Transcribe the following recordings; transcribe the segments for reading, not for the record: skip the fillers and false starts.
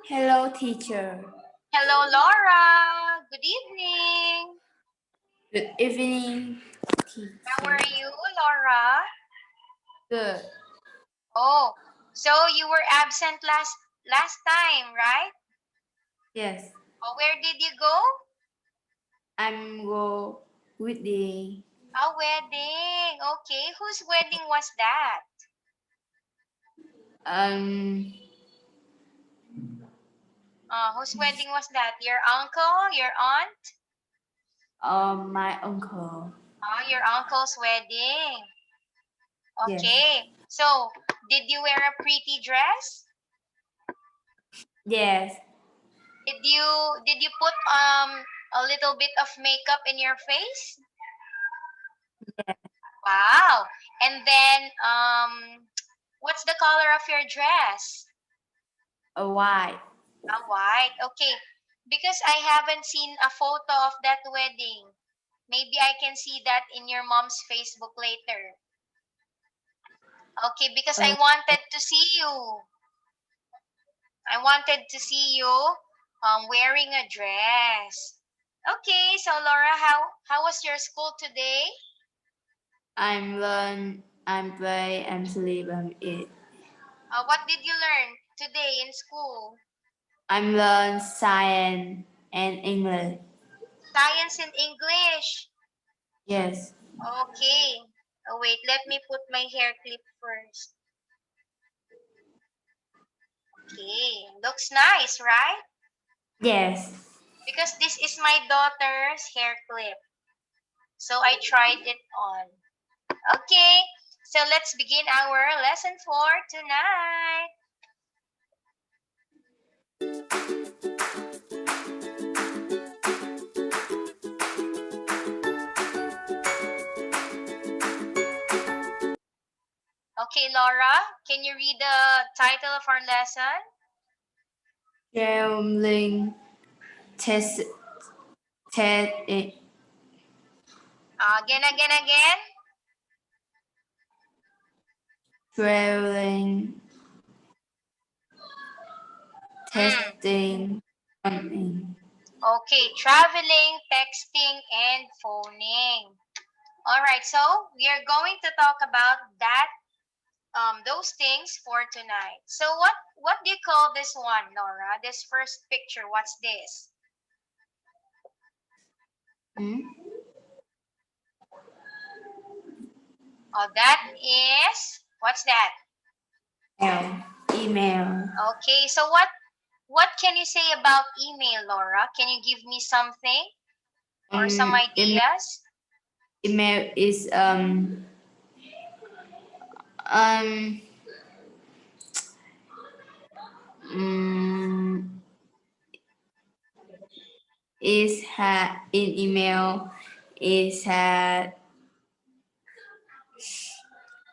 Hello, teacher. Hello, Laura. Good evening. Good evening, teacher. How are you, Laura? Good. Oh, so you were absent last time, right? Yes, Oh, where did you go? I'm go wedding. A wedding. Okay, whose wedding was that? Um, Whose wedding was that? Your uncle? Your aunt? my uncle. Your uncle's wedding. Yes. Okay. So, did you wear a pretty dress? Yes. Did you put a little bit of makeup in your face? Yes. Wow. And then what's the color of your dress? A white. A white. Okay. Because I haven't seen a photo of that wedding. Maybe I can see that in your mom's Facebook later. Okay, because I wanted to see you. I wanted to see you wearing a dress. Okay, so Laura, how was your school today? I'm learn. I'm play. I'm sleep. I'm eat. What did you learn today in school? I'm learn science and English. Science and English. Yes. Okay. Oh, wait, let me put my hair clip first. Okay. Looks nice, right? Yes. Because this is my daughter's hair clip. So I tried it on. Okay. So let's begin our lesson for tonight. Okay, Laura, can you read the title of our lesson? Traveling test. Test. Again. Traveling. Testing. Okay, traveling, texting, and phoning. All right, so we are going to talk about those things for tonight. So what do you call this one, Nora? This first picture, what's this? Oh, that is, what's that? Email. Okay, so what can you say about email, Laura? Can you give me something or some ideas? Email is um is had in email is had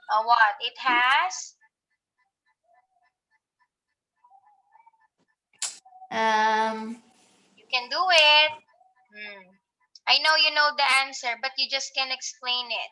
What? It has? You can do it. I know you know the answer, but you just can't explain it.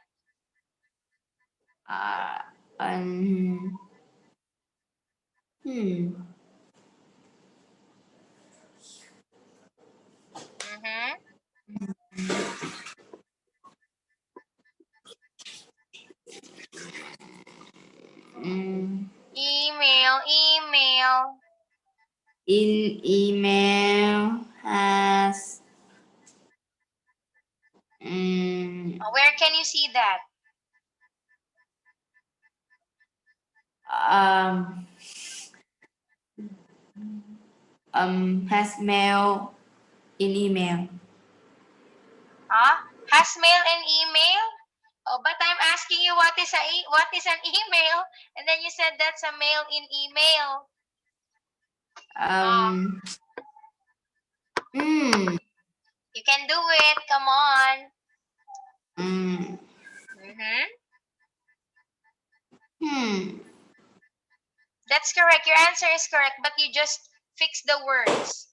Email. In email has Where can you see that? has mail in email. Has mail and email? Oh, but I'm asking you what is an email, and then you said that's a mail in email. You can do it. Come on. That's correct. Your answer is correct, but you just fix the words.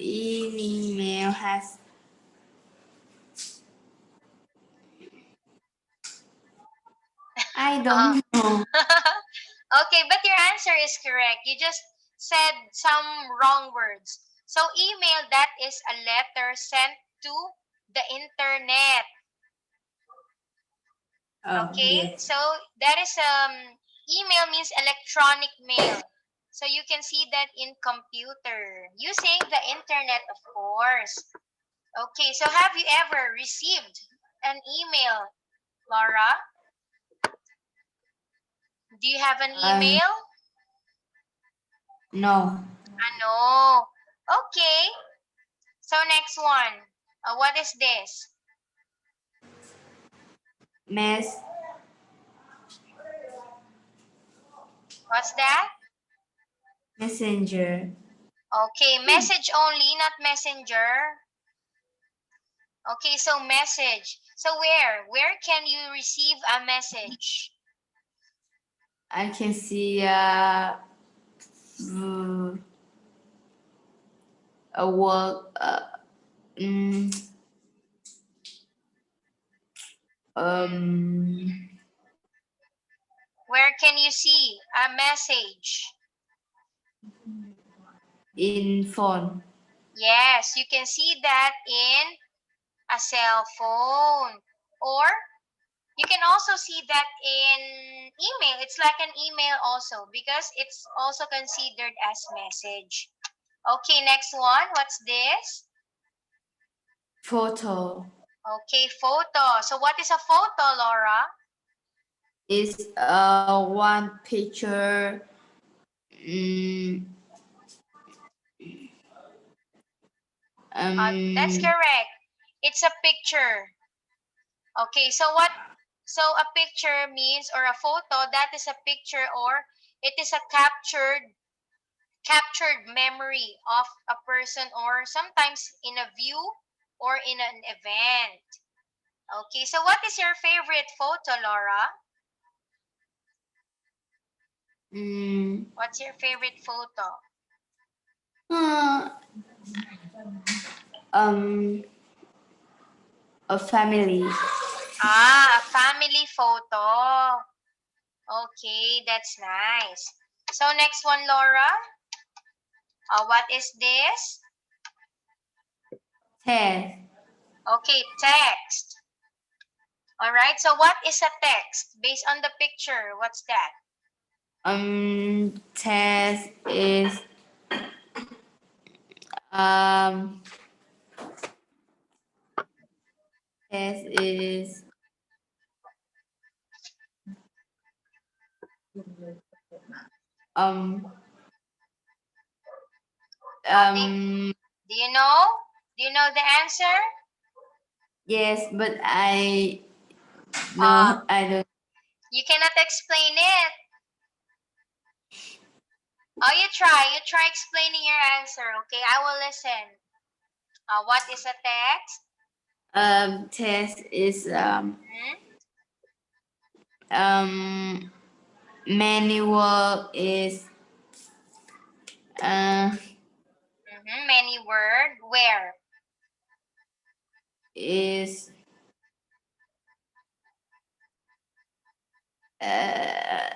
Email has I don't know. Okay, but your answer is correct. You just said some wrong words. So email, that is a letter sent to the internet. Oh, Okay, yes. so that is email means electronic mail. So you can see that in computer using the internet, of course. Okay, so have you ever received an email, Laura? Do you have an Um, email? no. No. Okay. So next one. What is this? Mess, What's that? messenger. Okay, message only, not messenger. Okay, so message. So where can you receive a message? I can see a work. Mm, um, Where can you see a message? in phone. Yes, you can see that in a cell phone. Or you can also see that in email. It's like an email also because it's also considered as message. Okay, next one. What's this? Photo Okay, photo. So what is a photo, Laura? is one picture. Mm, That's correct. It's a picture. Okay, so what? So a picture means, or a photo, that is a picture, or it is a captured memory of a person, or sometimes in a view or in an event. Okay, so what is your favorite photo, Laura? What's your favorite photo? uh, um, a family. Ah, a family photo. Okay, that's nice. So next one, Laura. What is this? Test. Okay, text. All right. So what is a text? Based on the picture, what's that? Test is um, test is um Uh, do, um do you know? Do you know the answer? yes, but I Uh, no, I don't. you cannot explain it. Oh, you try. You try explaining your answer. Okay, I will listen. What is a text? Test is Hmm? um manual is uh Many word. Where? is uh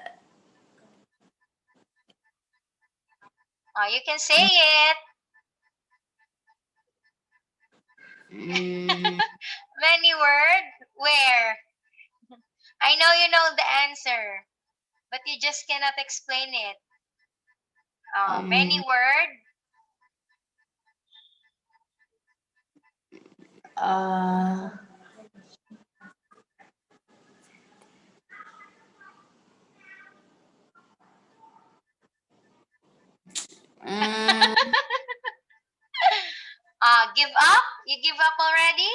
You can say it. mm, Many word. Where? I know you know the answer, but you just cannot explain it. Many um word. uh uh Give up? You give up already?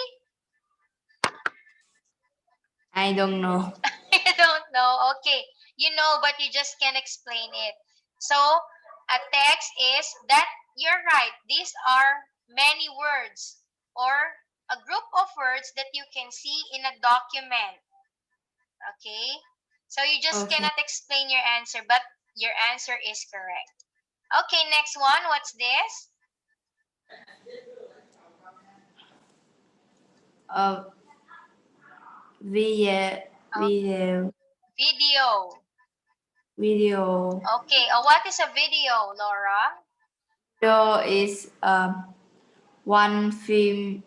I don't know. You don't know. Okay. You know, but you just can't explain it. So, a text is that you're right. These are many words or a group of words that you can see in a document. Okay? So, you just Okay. cannot explain your answer, but your answer is correct. Okay, next one. What's this? Uh, video, Uh, video. video. Video. Okay, what is a video, Laura? Video is one film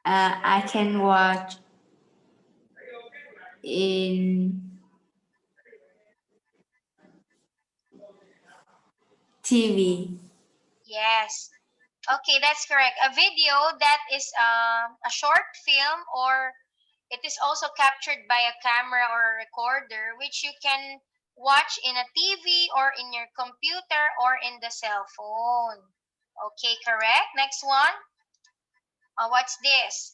I can watch in TV. Yes. Okay, that's correct. A video that is a short film, or it is also captured by a camera or a recorder, which you can watch in a TV or in your computer or in the cell phone. Okay, correct. Next one. What's this?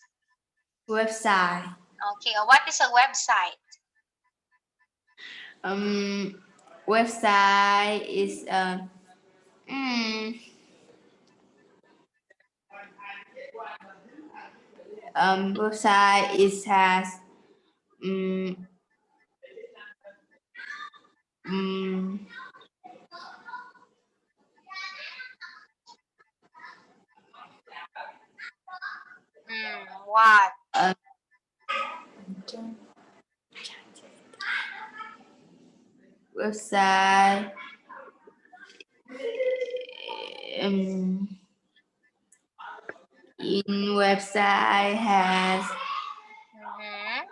Website. Okay, what is a website? Website is website is has um, um, What? website in website has Mm-hmm.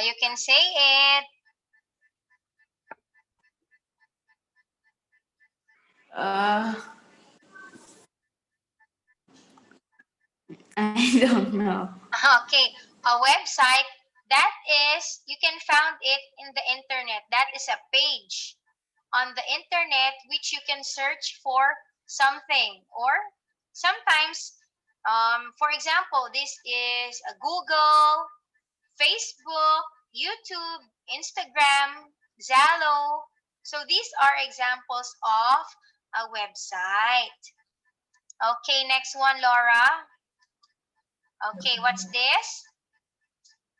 You can say it. I don't know. Okay, a website, that is, you can find it in the internet. That is a page on the internet which you can search for something. Or sometimes, for example, this is a Google, Facebook, YouTube, Instagram, Zalo. So these are examples of a website. Okay, next one, Laura. Okay, what's this?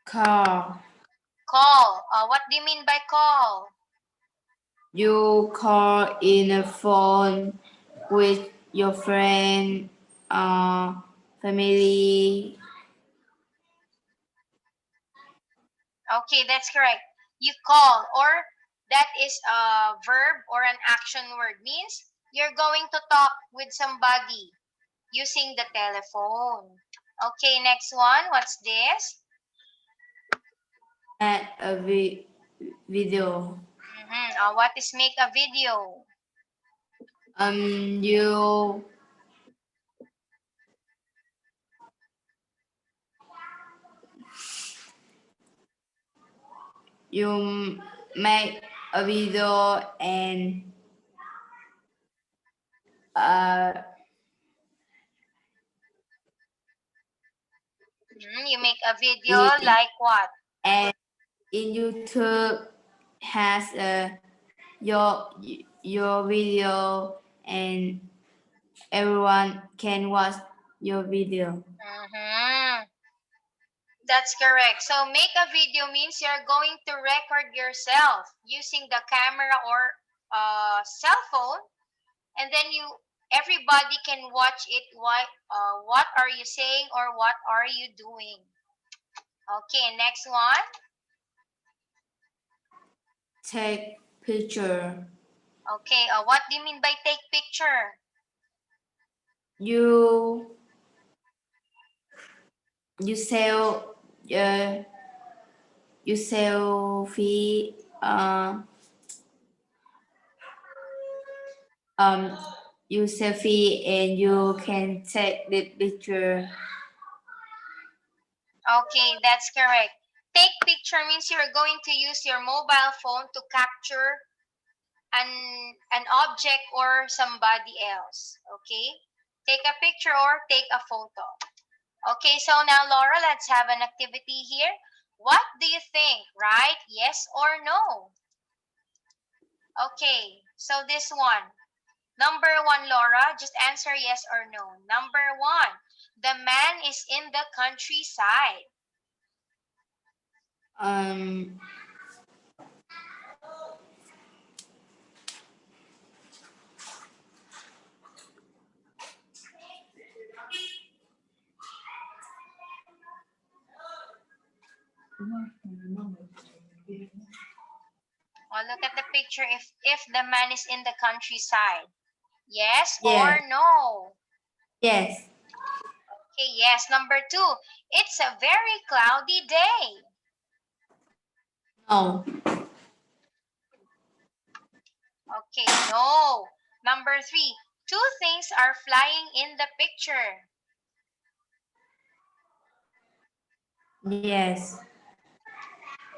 Call. Call. What do you mean by call? You call in a phone with your friend, family. Okay, that's correct. You call, or that is a verb or an action word. Means you're going to talk with somebody using the telephone. Okay, next one. What's this? At a video. What is make a video? You you make a video and You make a video in, like what? and in YouTube has your video and everyone can watch your video. That's correct. So make a video means you're going to record yourself using the camera or cell phone, and then everybody can watch it. What are you saying or what are you doing? Okay, next one. Take picture. Okay, what do you mean by take picture? You sell you selfie you selfie and you can take the picture. Okay, that's correct. Take picture means you're going to use your mobile phone to capture an object or somebody else. Okay, take a picture or take a photo. Okay, so now Laura, let's have an activity here. What do you think? Right? Yes or no? Okay, so this one. Number one, Laura, just answer yes or no. Number one, the man is in the countryside. Oh, look at the picture if the man is in the countryside. Yes Yes. or no? Yes. Okay, yes. Number 2, it's a very cloudy day. No. Okay, no. Number 3, 2 things are flying in the picture. Yes.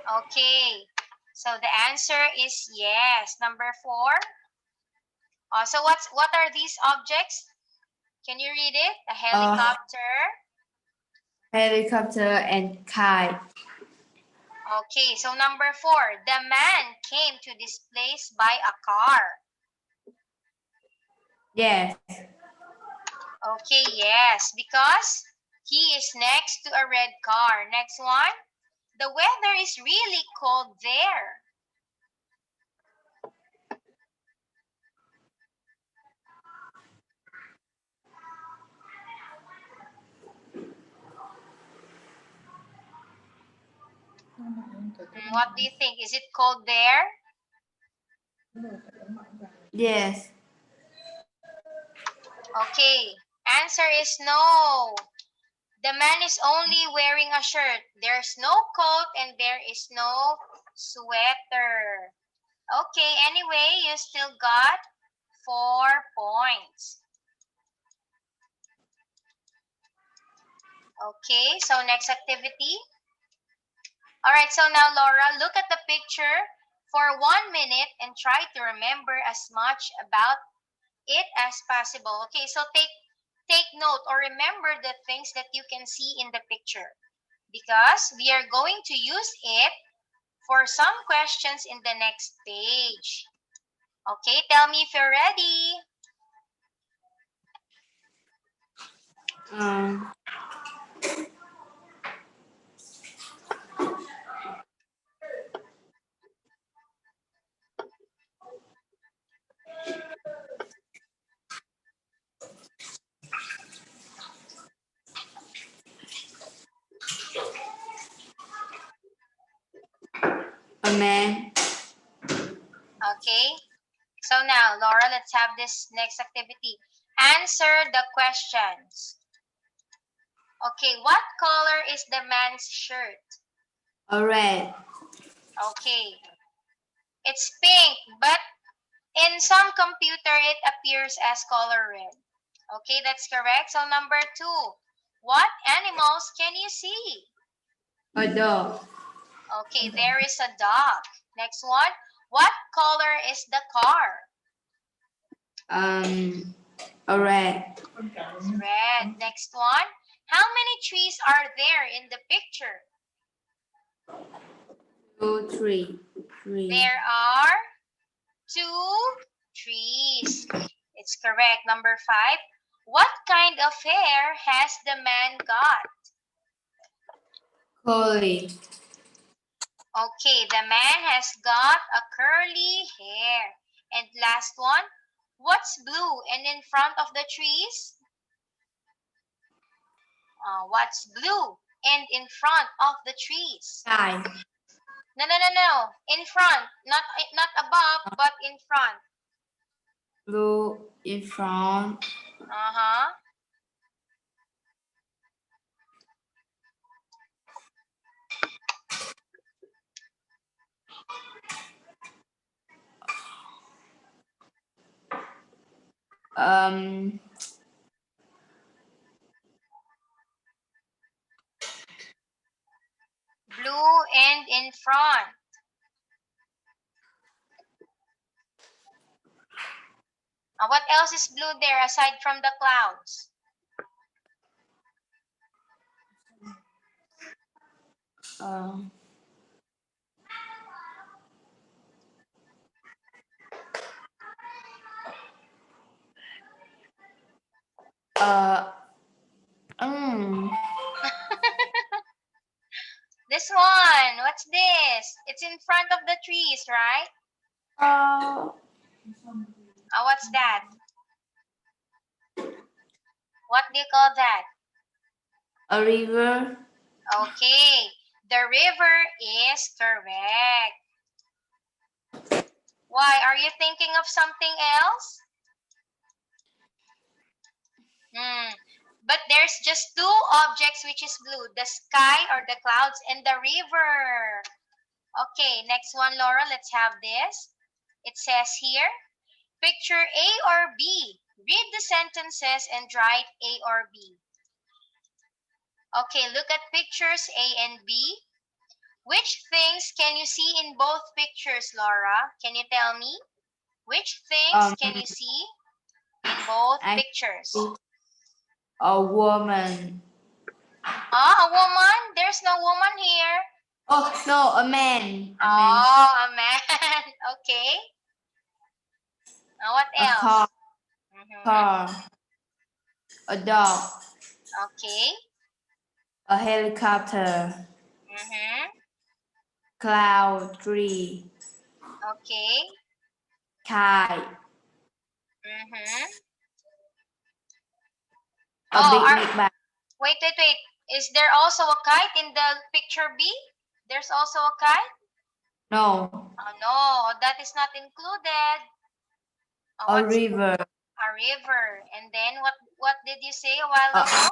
Okay, so the answer is yes. Number 4. So what are these objects? Can you read it? A helicopter. Helicopter and kite. Okay, so number 4. The man came to this place by a car. Yes. Okay, yes, because he is next to a red car. Next one. The weather is really cold there. What do you think? Is it cold there? Yes. Okay, answer is no. The man is only wearing a shirt. There's no coat and there is no sweater. Okay, anyway, you still got 4 points. Okay, so next activity. All right, so now Laura, look at the picture for 1 minute and try to remember as much about it as possible. Okay, so take note or remember the things that you can see in the picture because we are going to use it for some questions in the next page. Okay, tell me if you're ready. A man. Okay, so now Laura, let's have this next activity. Answer the questions. Okay, what color is the man's shirt? A red. Okay, it's pink, but in some computer it appears as color red. Okay, that's correct. So number 2, what animals can you see? A dog. Okay, there is a dog. Next one, what color is the car? A red. It's red. Next one, how many trees are there in the picture? 2, 3. 3. There are 2 trees. It's correct. Number 5, what kind of hair has the man got? Curly. Okay, the man has got a curly hair. And last one, what's blue and in front of the trees? What's blue and in front of the trees? Sky. No. In front, not above, but in front. Blue in front. Uh-huh. Blue and in front. What else is blue there aside from the clouds? This one, what's this? It's in front of the trees, right? What's that? What do you call that? A river. Okay, the The river is correct. Why? Are you thinking of something else? But there's just two objects which is blue, the sky or the clouds and the river. Okay, next one, Laura, let's have this. It says here, picture A or B. Read the sentences and write A or B. Okay, look at pictures A and B. Which things can you see in both pictures, Laura? Can you tell me? Which things can you see in both I pictures? A woman. A woman? There's no woman here. Oh no, a man. A man. Okay. What A else? car. Car. A dog. Okay. A helicopter. Cloud. Tree. Okay. Kite. A picnic bag. Wait. Is there also a kite in the picture B? There's also a kite? No. Oh, no, that is not included. A river. A river. And then what did you say a while ago?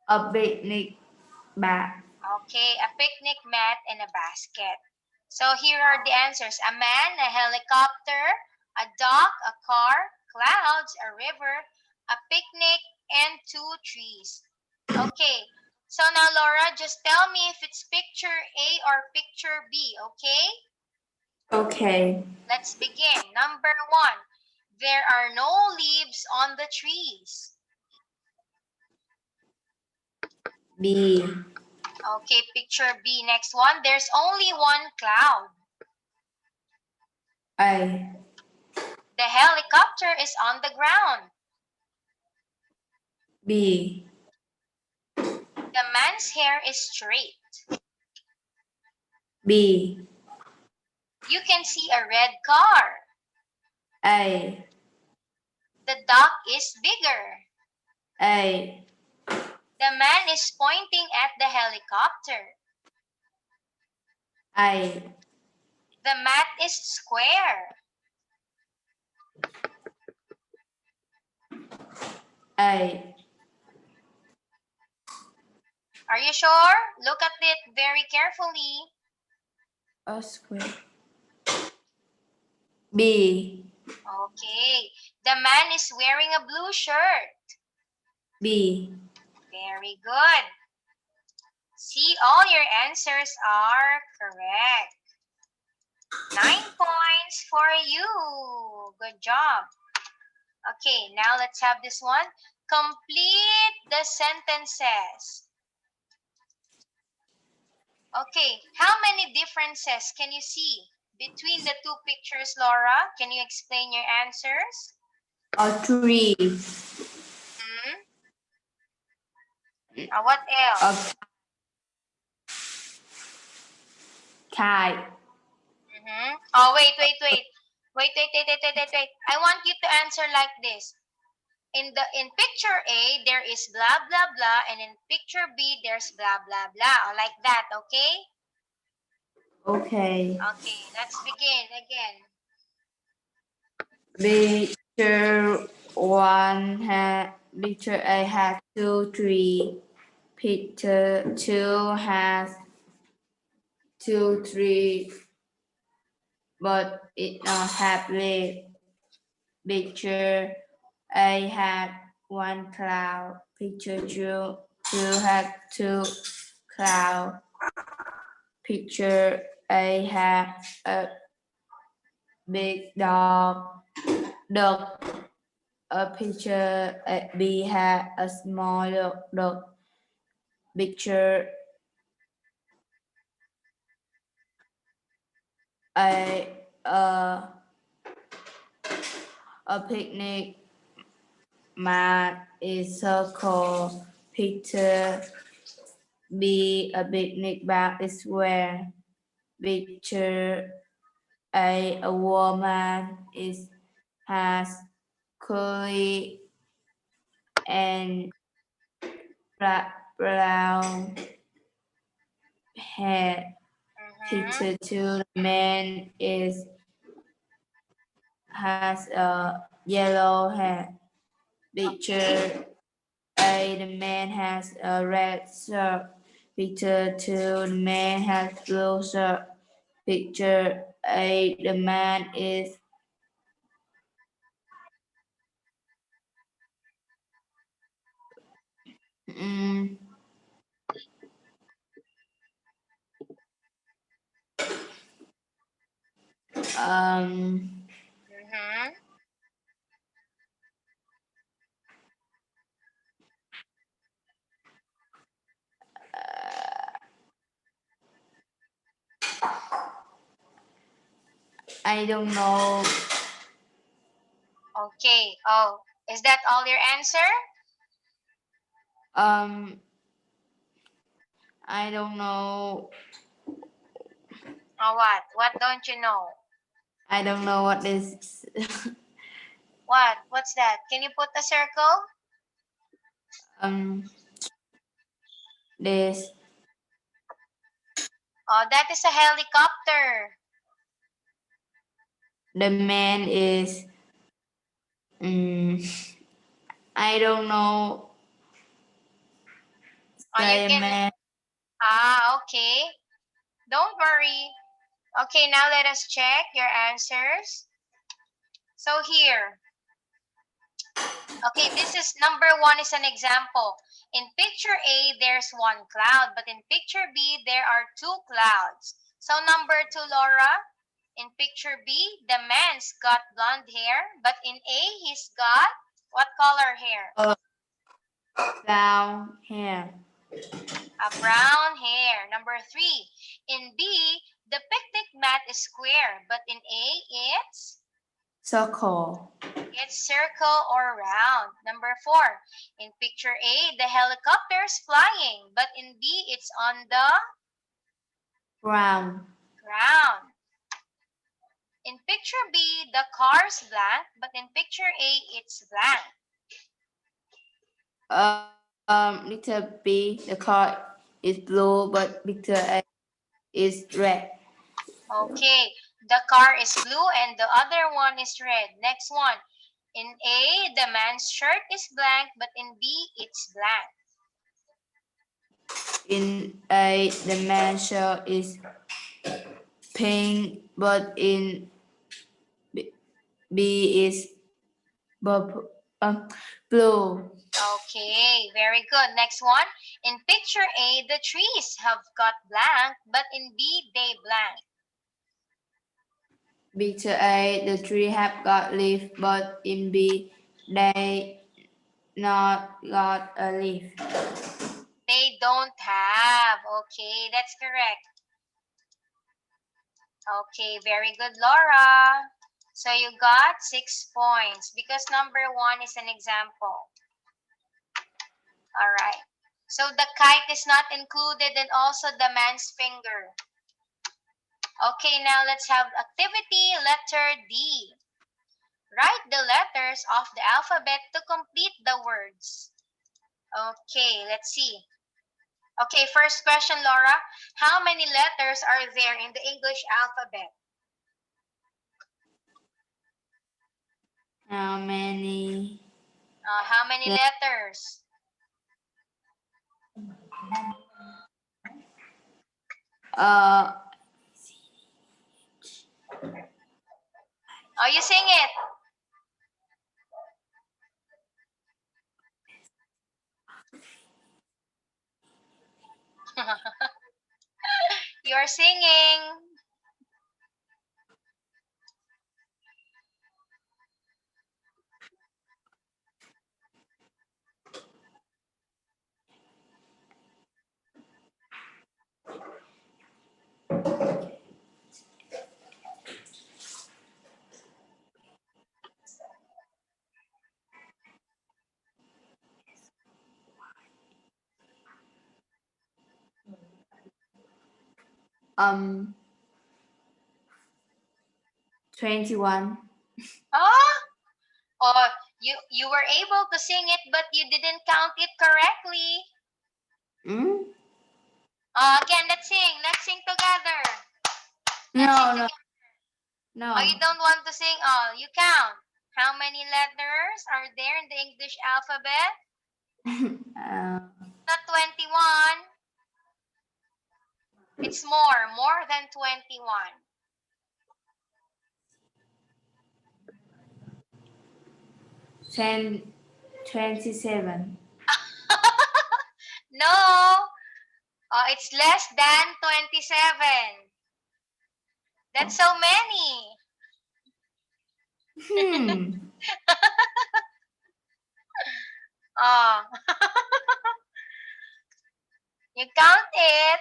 A picnic bag. Okay, a picnic mat and a basket. So here are the answers. A man, a helicopter, a dog, a car, clouds, a river, a picnic, and 2 trees. Okay, so now Laura, just tell me if it's picture A or picture B, okay? Okay. Let's begin. Number 1, there are no leaves on the trees. B. Okay, picture B. Next one, there's only one cloud. A. The helicopter is on the ground. B. The man's hair is straight. B. You can see a red car. A. The duck is bigger. A. The man is pointing at the helicopter. A. The mat is square. A. Are you sure? Look at it very carefully. A square. B. Okay. The man is wearing a blue shirt. B. Very good. See, all your answers are correct. 9 points for you. Good job. Okay, now let's have this one. Complete the sentences. Okay, how many differences can you see between the two pictures, Laura? Can you explain your answers? A tree. What else? A kite. Oh, wait. I want you to answer like this. In picture A, there is blah, blah, blah. And in picture B, there's blah, blah, blah. Like that, okay? Okay. Okay, let's begin again. Picture A has 2 trees. Picture 2 has 2 trees, but it not have leaves. Picture A had 1 cloud. Picture 2 had 2 clouds. Picture A had a big dog. A picture B had a small dog. Picture A picnic mat is circle. Picture B, a picnic bag is square. Picture A woman has curly and brown hair. Picture 2, the man has a yellow hair. Picture A, the man has a red shirt. Picture 2, the man has blue shirt. Picture A, the man is I don't know. Okay. Oh, is that all your answer? I don't know. Or what? What don't you know? I don't know what is. What? What's that? Can you put a circle? This. Oh, that is a helicopter. The man is. I don't know. Oh, you can. Man. Okay. Don't worry. Okay, now let us check your answers. So here. Okay, this is number 1 is an example. In picture A, there's 1 cloud, but in picture B, there are 2 clouds. So number 2, Laura, in picture B, the man's got blonde hair, but in A, he's got what color hair? Brown hair. A brown hair. Number 3, in B, the picnic mat is square, but in A, it's circle. It's circle or round. Number 4, in picture A, the helicopter is flying, but in B, it's on the ground. In picture B, the car is blank, but in picture A, it's blank. Picture B, the car is blue, but picture A is red. Okay, the car is blue and the other one is red. Next one. In A, the man's shirt is blank, but in B, it's blank. In A, the man's shirt is pink, but in B is blue. Okay, very good. Next one. In picture A, the trees have got blank, but in B, they blank. Picture A, the tree have got leaf, but in B, they not got a leaf. They don't have. Okay, that's correct. Okay, very good, Laura. So you got 6 points because number 1 is an example. All right. So the kite is not included and also the man's finger. Okay, now let's have activity letter D. Write the letters of the alphabet to complete the words. Okay, let's see. Okay, first question, Laura. How many letters are there in the English alphabet? How many? How many letters? Oh, you sing it. You're singing. Um, 21. Oh, you were able to sing it, but you didn't count it correctly. Again, let's sing. Let's sing together. No, no, Oh, you don't want to sing? Oh, you count. How many letters are there in the English alphabet? no. Not 21. It's more than 21. 27. No, it's less than 27. That's so many. Oh, you count it.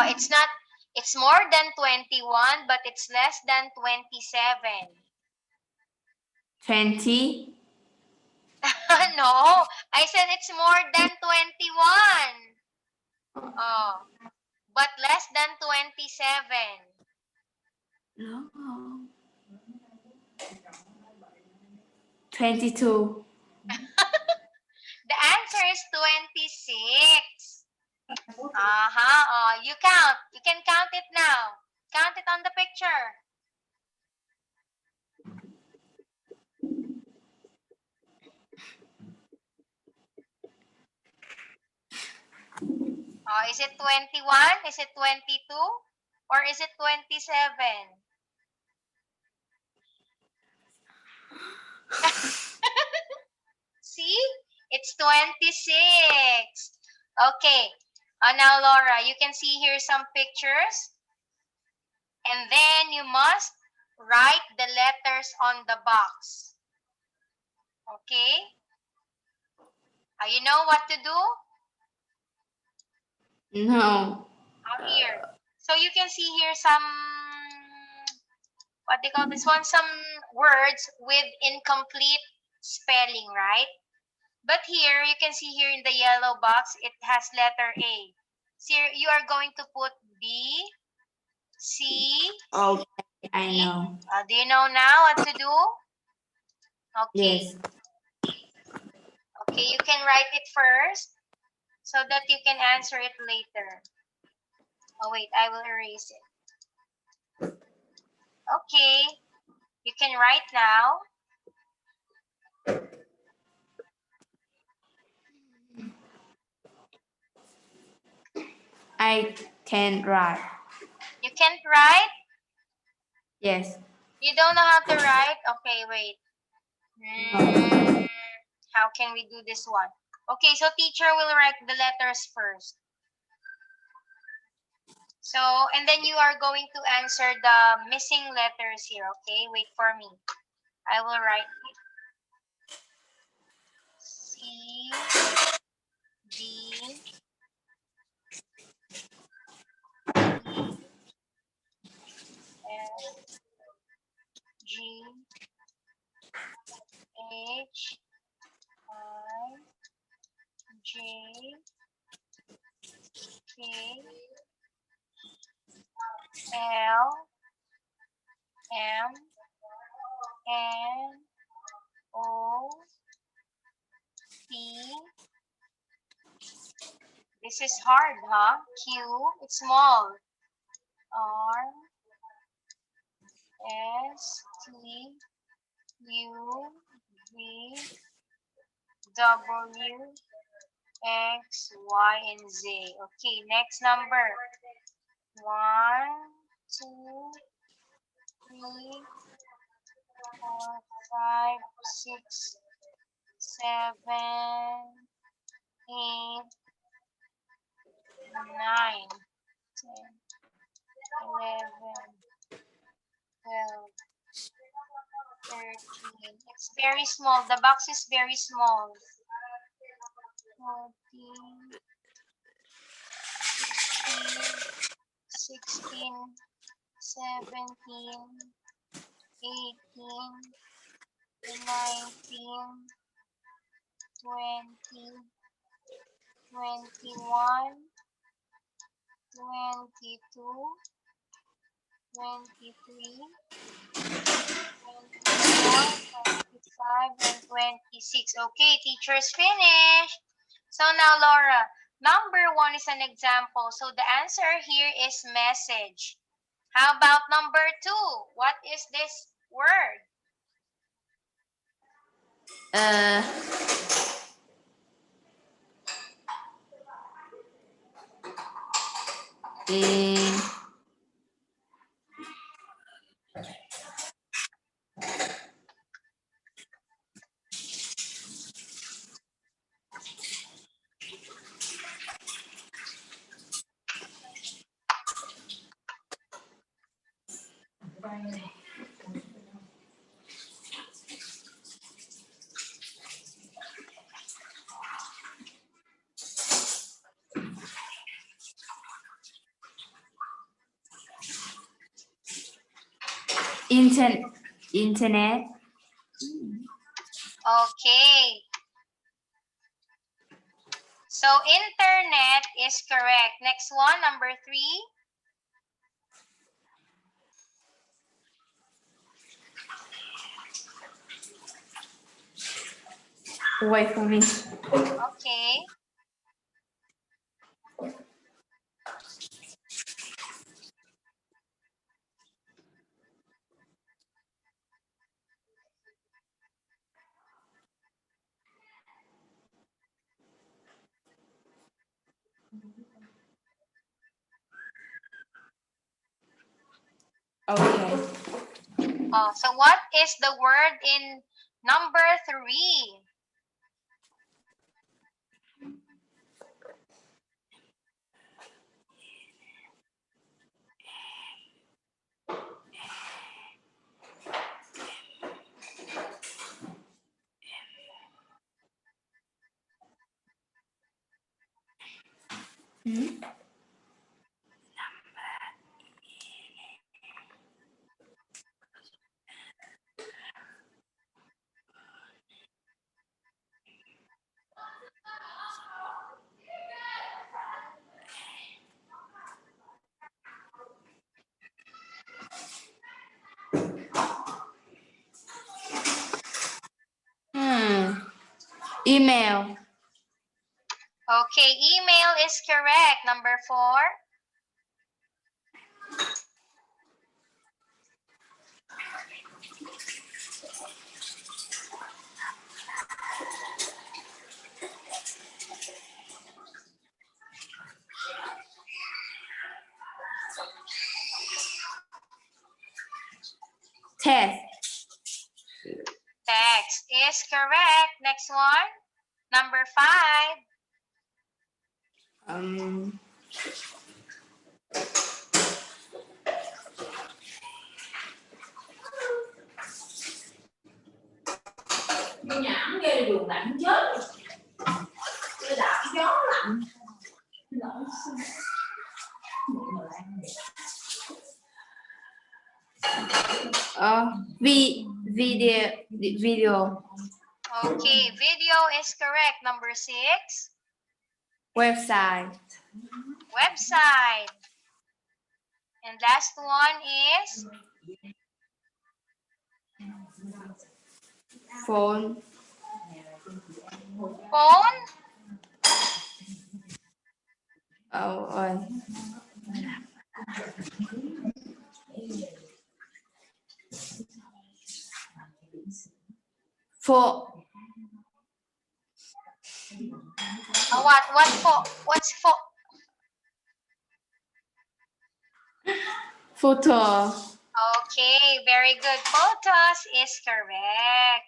It's not, it's more than 21, but it's less than 27. 20. No, I said it's more than 21. Oh, but less than 27. No. 22. The answer is 26. You count. You can count it now. Count it on the picture. Is it 21? Is it 22? Or is it 27? See? It's 26. Okay. Now, Laura, you can see here some pictures. And then you must write the letters on the box. Okay? You know what to do? No. Here. So you can see here some, what they call this one? Some words with incomplete spelling, right? But here, you can see here in the yellow box, it has letter A. So you are going to put B, C. Okay, I know. Do you know now what to do? Okay. Yes. Okay, you can write it first so that you can answer it later. Oh, wait, I will erase it. Okay, you can write now. I can write. You can't write? Yes. You don't know how to write? Okay, wait. How can we do this one? Okay, so teacher will write the letters first. So, and then you are going to answer the missing letters here, okay? Wait for me. I will write it. C, D, E, F, G, H, I, J, K, L, M, N, O, P. This is hard, huh? Q, it's small. R, S, T, U, V, W, X, Y, and Z. Okay, next number. 1, 2, 3, 4, 5, 6, 7, 8, 9, 10, 11, 12, 13. It's very small. The box is very small. 14, 15, 16, 17, 18, 19, 20, 21, 22, 23, 24, 25, and 26. Okay, teachers finished. So now, Laura, number 1 is an example. So the answer here is message. How about number 2? What is this word? In internet. Okay. So internet is correct. Next one, number 3. Wait for me. Okay. Okay. So what is the word in number 3? Email. Okay, email is correct. Number 4. Test. Text is correct. Next one, number 5. Nhảm ghê đường lạnh chết. Tôi đạp gió lạnh. Video. Okay, video is correct. Number 6. Website. Website. And last one is Phone. phone. For What for? What's for? photo. Okay, very good. Photos is correct.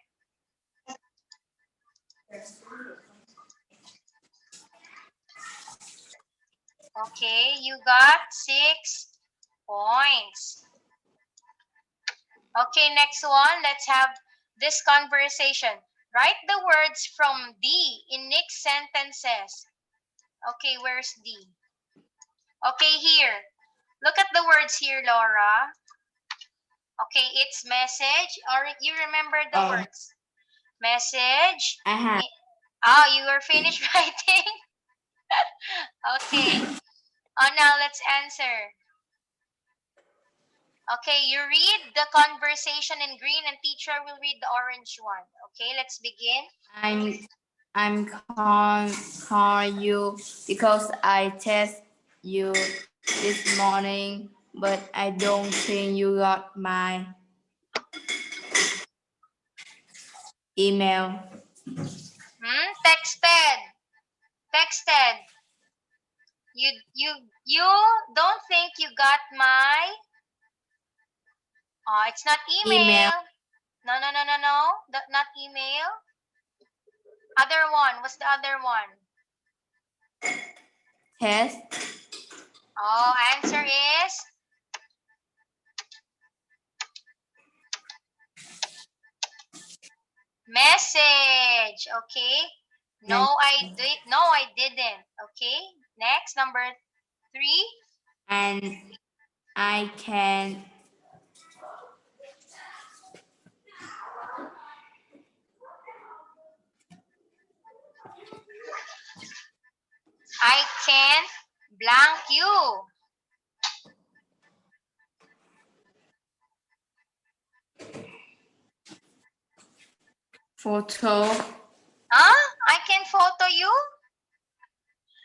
Okay, you got 6 points. Okay, next one. Let's have this conversation. Write the words from D in mixed sentences. Okay, where's D? Okay, here. Look at the words here, Laura. Okay, it's message, or you remember the Oh. words? Message. I have. Oh, you were finished writing? Okay. Oh, now let's answer. Okay, you read the conversation in green and teacher will read the orange one. Okay, let's begin. I'm calling you because I test you this morning, but I don't think you got my email. Texted. Texted. You don't think you got my it's not email. No. Not email. Other one. What's the other one? Test. Oh, answer is message. Okay. No, I didn't. Okay. Next, number 3. And I can I can't blank you. photo. Huh? I can photo you?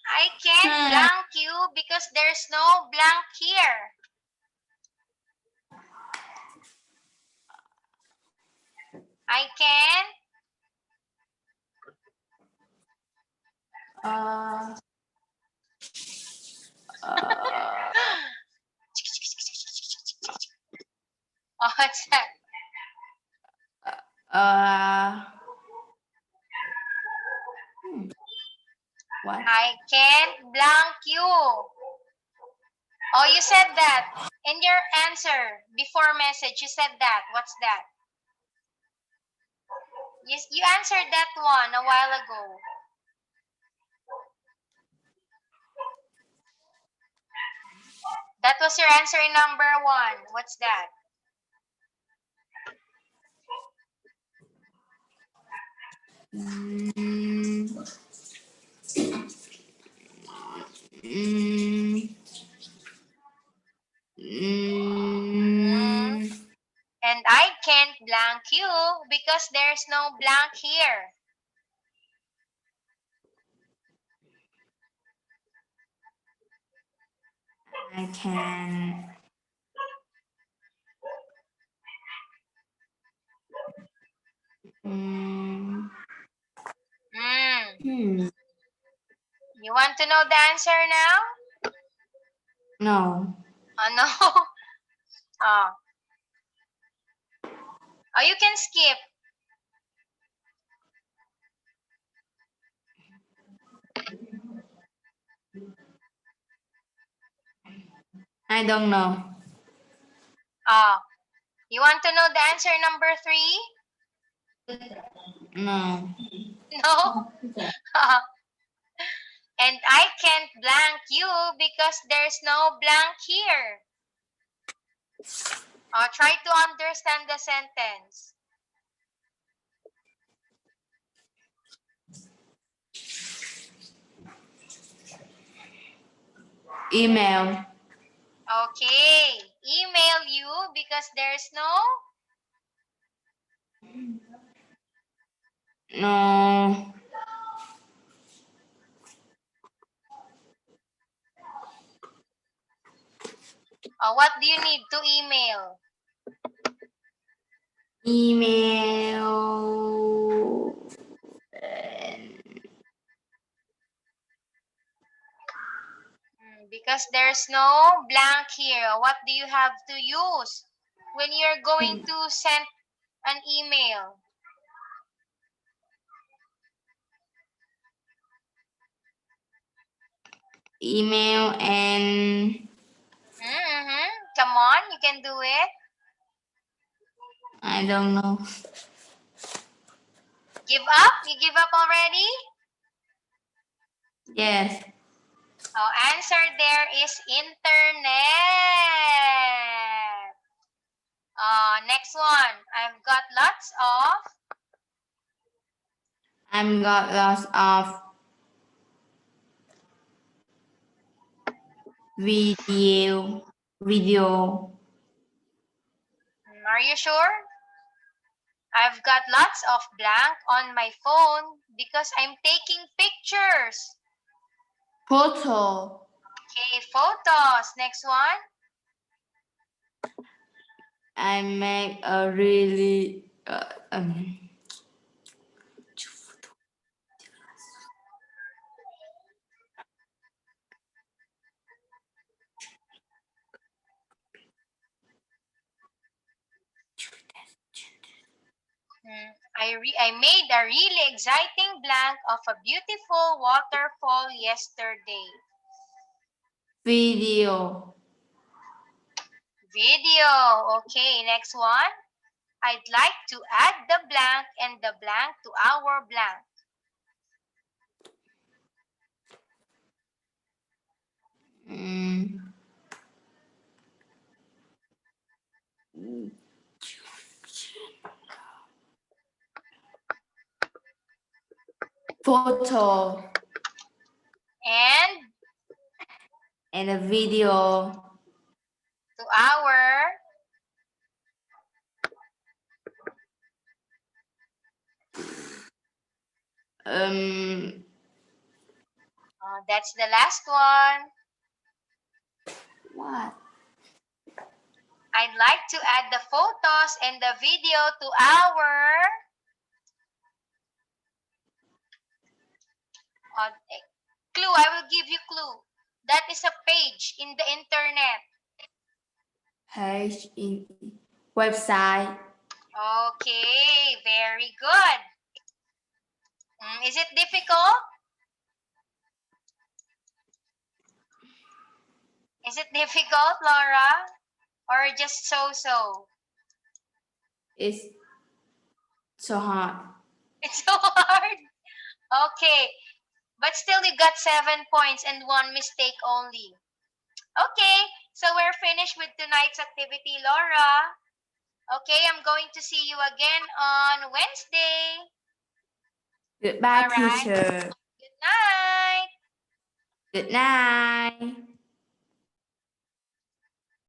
I can't Hmm. blank you because there's no blank here. I can. Uh, Oh, what's that? What? I can't blank you. Oh, you said that in your answer before message. You said that. What's that? You answered that one a while ago. That was your answer in number 1. What's that? Mm, mm, mm, And I can't blank you because there's no blank here. I can. Mm, hmm. You want to know the answer now? No. Oh, no. Oh. Oh, you can skip. I don't know. Oh. You want to know the answer number 3? No. No. And I can't blank you because there's no blank here. Oh, try to understand the sentence. Email. Okay. Email you because there's no. No. What do you need to email? Email. Because there's no blank here. What do you have to use when you're going to send an email? Email and Come on, you can do it. I don't know. Give up? You give up already? Yes. Oh, answer there is internet. Next one. I've got lots of I'm got lots of video. Are you sure? I've got lots of blank on my phone because I'm taking pictures. Photo. Okay, photos. Next one. I make a really I made a really exciting blank of a beautiful waterfall yesterday. video. Video. Okay, next one. I'd like to add the blank and the blank to our blank. Photo And and a video. to our that's the last one. What? I'd like to add the photos and the video to our clue. I will give you clue. That is a page in the internet. Page in website. Okay, very good. Is it difficult? Is it difficult, Laura? Or just so-so? It's so hard. It's so hard. Okay, but still you got 7 points and 1 mistake only. Okay, so we're finished with tonight's activity, Laura. Okay, I'm going to see you again on Wednesday. Goodbye, All right. teacher. Good night. Good night.